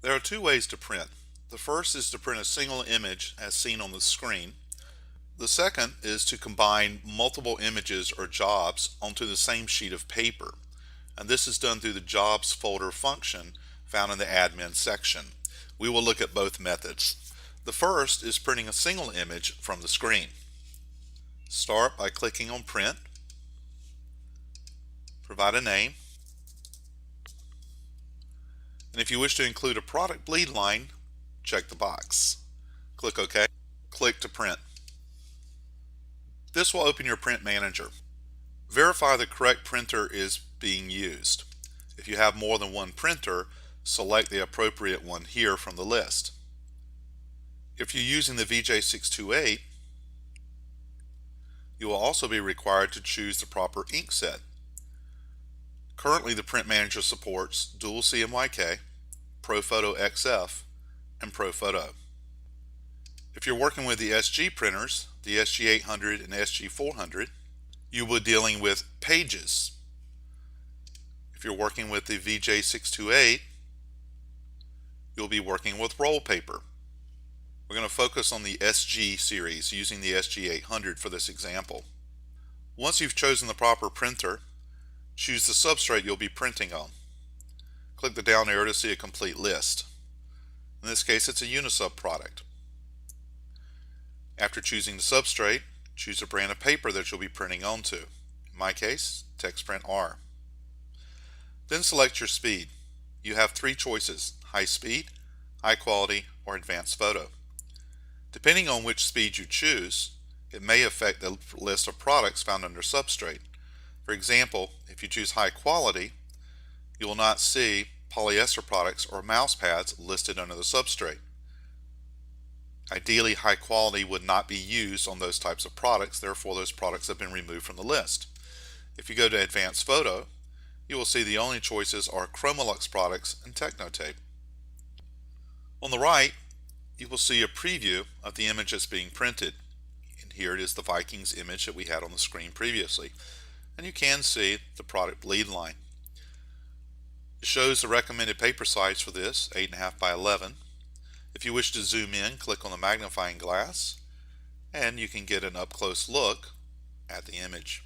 There are two ways to print. The first is to print a single image as seen on the screen. The second is to combine multiple images or jobs onto the same sheet of paper. And this is done through the Jobs folder function found in the Admin section. We will look at both methods. The first is printing a single image from the screen. Start by clicking on Print, provide a name, and if you wish to include a product bleed line, check the box. Click OK. Click to print. This will open your print manager. Verify the correct printer is being used. If you have more than one printer, select the appropriate one here from the list. If you're using the VJ628, you will also be required to choose the proper ink set. Currently, the print manager supports Dual CMYK, ProPhoto XF, and ProPhoto. If you're working with the SG printers, the SG800 and SG400, you will be dealing with pages. If you're working with the VJ628, you'll be working with roll paper. We're going to focus on the SG series using the SG800 for this example. Once you've chosen the proper printer, choose the substrate you'll be printing on. Click the down arrow to see a complete list. In this case, it's a Unisub product. After choosing the substrate, choose a brand of paper that you'll be printing onto. In my case, TextPrint R. Then select your speed. You have three choices: high speed, high quality, or advanced photo. Depending on which speed you choose, it may affect the list of products found under substrate. For example, if you choose high quality, you will not see polyester products or mouse pads listed under the substrate. Ideally, high quality would not be used on those types of products, therefore those products have been removed from the list. If you go to advanced photo, you will see the only choices are Chromolux products and Technotape. On the right, you will see a preview of the image that's being printed. And here it is, the Vikings image that we had on the screen previously. And you can see the product bleed line. It shows the recommended paper size for this, 8.5 by 11. If you wish to zoom in, click on the magnifying glass and you can get an up-close look at the image.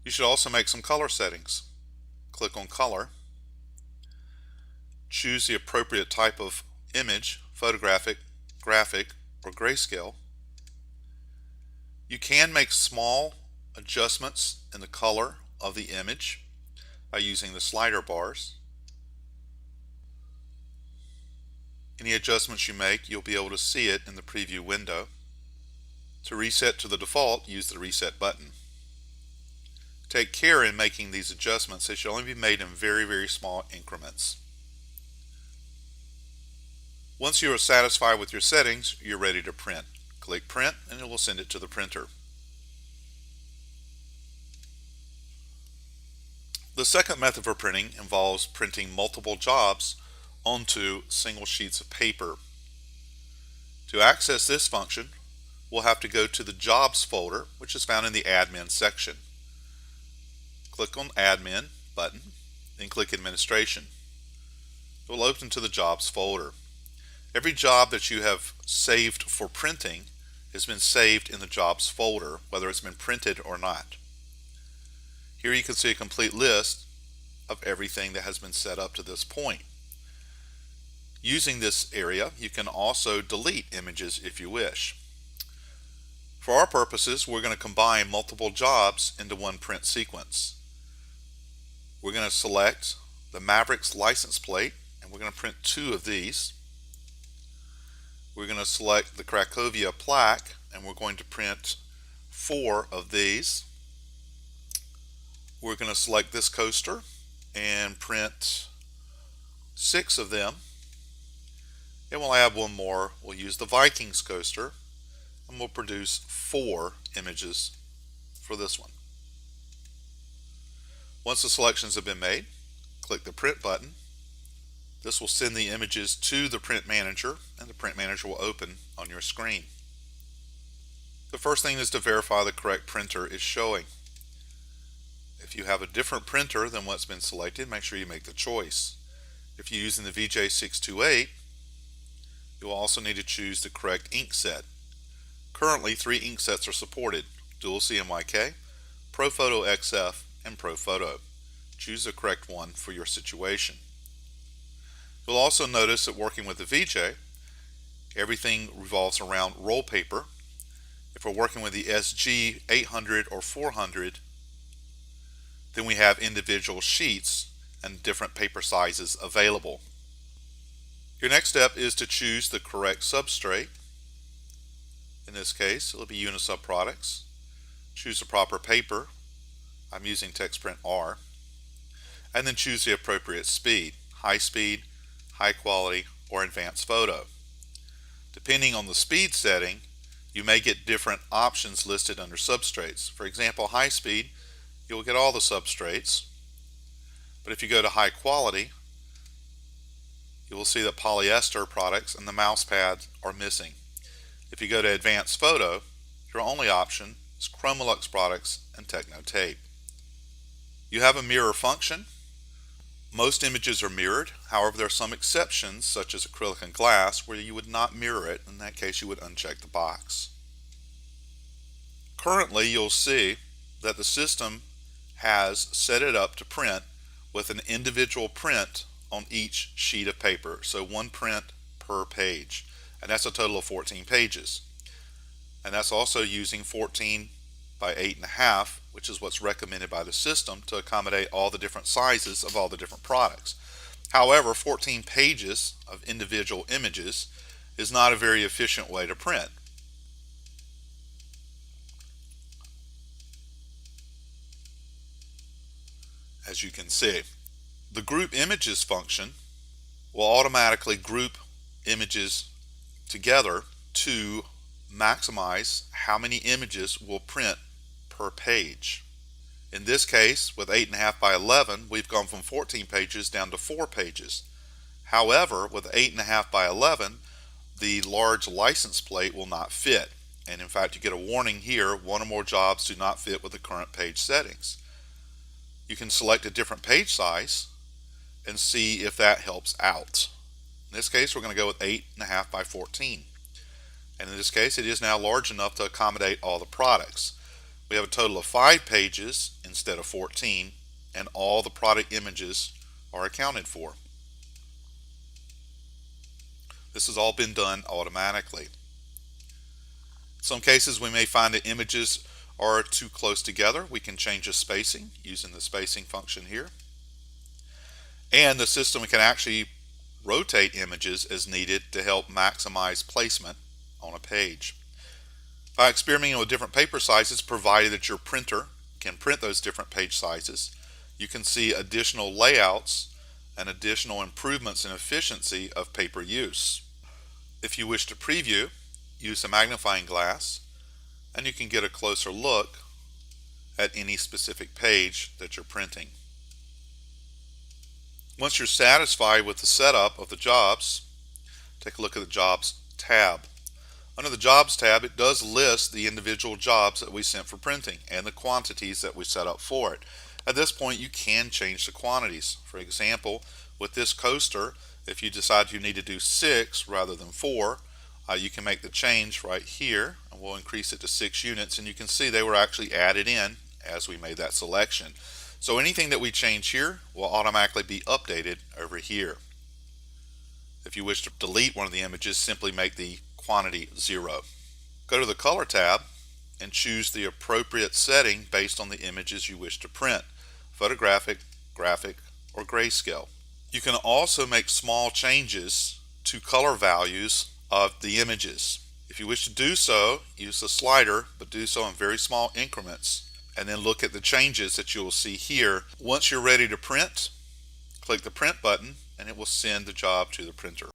You should also make some color settings. Click on Color. Choose the appropriate type of image, photographic, graphic, or grayscale. You can make small adjustments in the color of the image by using the slider bars. Any adjustments you make, you'll be able to see it in the preview window. To reset to the default, use the reset button. Take care in making these adjustments. They should only be made in very small increments. Once you are satisfied with your settings, you're ready to print. Click Print and it will send it to the printer. The second method for printing involves printing multiple jobs onto single sheets of paper. To access this function, we'll have to go to the Jobs folder, which is found in the Admin section. Click on Admin button, then click Administration. It will open to the Jobs folder. Every job that you have saved for printing has been saved in the Jobs folder, whether it's been printed or not. Here you can see a complete list of everything that has been set up to this point. Using this area, you can also delete images if you wish. For our purposes, we're going to combine multiple jobs into one print sequence. We're going to select the Mavericks license plate, and we're going to print 2 of these. We're going to select the Cracovia plaque, and we're going to print 4 of these. We're going to select this coaster and print 6 of them. And we'll add one more. We'll use the Vikings coaster and we'll produce 4 images for this one. Once the selections have been made, click the Print button. This will send the images to the Print Manager and the Print Manager will open on your screen. The first thing is to verify the correct printer is showing. If you have a different printer than what's been selected, make sure you make the choice. If you're using the VJ628, you will also need to choose the correct ink set. Currently, 3 ink sets are supported: Dual CMYK, ProPhoto XF, and ProPhoto. Choose the correct one for your situation. You'll also notice that working with the VJ, everything revolves around roll paper. If we're working with the SG 800 or 400, then we have individual sheets and different paper sizes available. Your next step is to choose the correct substrate. In this case, it'll be Unisub products. Choose the proper paper. I'm using TextPrint R. And then choose the appropriate speed: high speed, high quality, or advanced photo. Depending on the speed setting, you may get different options listed under substrates. For example, high speed, you'll get all the substrates. But if you go to high quality, you will see that polyester products and the mouse pads are missing. If you go to advanced photo, your only option is Chromolux products and Techno tape. You have a mirror function. Most images are mirrored. However, there are some exceptions, such as acrylic and glass, where you would not mirror it. In that case, you would uncheck the box. Currently, you'll see that the system has set it up to print with an individual print on each sheet of paper. So 1 print per page. And that's a total of 14 pages. And that's also using 14 by 8.5, which is what's recommended by the system to accommodate all the different sizes of all the different products. However, 14 pages of individual images is not a very efficient way to print. As you can see, the group images function will automatically group images together to maximize how many images will print per page. In this case, with 8.5 by 11, we've gone from 14 pages down to 4 pages. However, with 8.5 by 11, the large license plate will not fit. And in fact, you get a warning here: 1 or more jobs do not fit with the current page settings. You can select a different page size and see if that helps out. In this case, we're going to go with 8.5 by 14. And in this case, it is now large enough to accommodate all the products. We have a total of 5 pages instead of 14, and all the product images are accounted for. This has all been done automatically. In some cases, we may find that images are too close together. We can change the spacing using the spacing function here. And the system can actually rotate images as needed to help maximize placement on a page. By experimenting with different paper sizes, provided that your printer can print those different page sizes, you can see additional layouts and additional improvements in efficiency of paper use. If you wish to preview, use a magnifying glass and you can get a closer look at any specific page that you're printing. Once you're satisfied with the setup of the jobs, take a look at the Jobs tab. Under the Jobs tab, it does list the individual jobs that we sent for printing and the quantities that we set up for it. At this point, you can change the quantities. For example, with this coaster, if you decide you need to do 6 rather than 4, you can make the change right here, and we'll increase it to 6 units, and you can see they were actually added in as we made that selection. So anything that we change here will automatically be updated over here. If you wish to delete one of the images, simply make the quantity 0. Go to the Color tab and choose the appropriate setting based on the images you wish to print: photographic, graphic, or grayscale. You can also make small changes to color values of the images. If you wish to do so, use the slider, but do so in very small increments, and then look at the changes that you will see here. Once you're ready to print, click the print button and it will send the job to the printer.